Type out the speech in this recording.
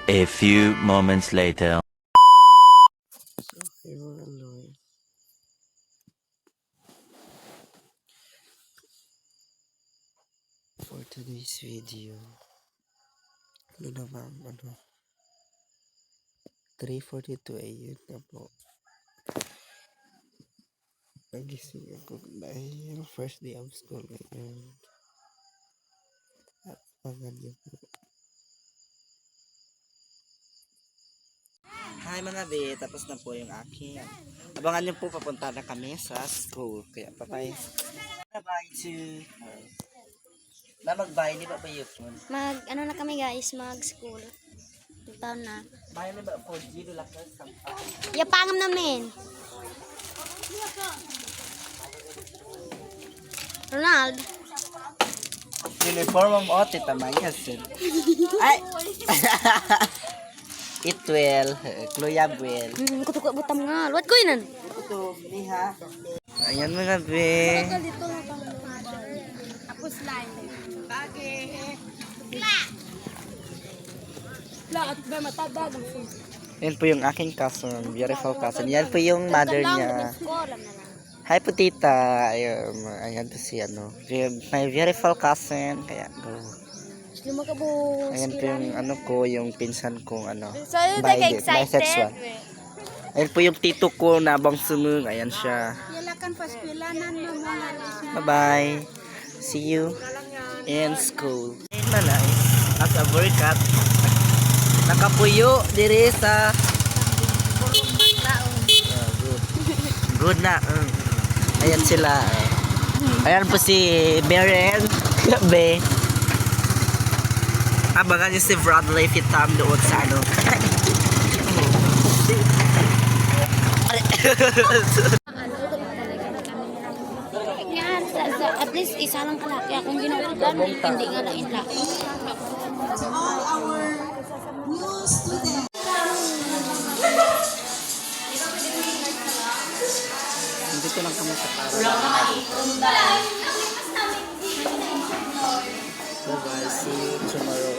A few moments later. Okay, mga Lord. For today's video, ano na ma'am, 3:42 AM na po. Nagising ako dahil first day of school ngayon. At abangan niyo po. Hi mga be, tapos na po yung aking. Abangan niyo po, papunta na kami sa school. Kaya bye-bye. Bye-bye to... Na mag-bye, di ba pa yun? Ano na kami guys, mag-school. Taon na. Bye na ba po? Gino lakas ang Yapangam namin. Ronald. uniform ang ote tamanya sin. Ay. Itwell, Kluyabwell. Kutukot butam nga. Luwat ko yun. Ito, liha. Ayan mga be. Ako slime. Yan po yung aking cousin, beautiful cousin. Yan po yung mother niya. Hi po tita. Ayan po si my beautiful cousin. Kaya go. Ayan po yung ko, yung pinsan kong So, bisexual. Ayan po yung tito ko na bangsumung. Ayan siya. Bye-bye. See you in school. Ayan na lang. As a workout. Nakapuyo diri sa good na. Ayan sila. Ayan po si Beren. Be. Abangan niyo si Bradley Fitam doon sa Yan, at least isa lang kalaki akong ginagawa, hindi nga lain lang. All our new students. Dito lang kami sa para. So guys, see you tomorrow.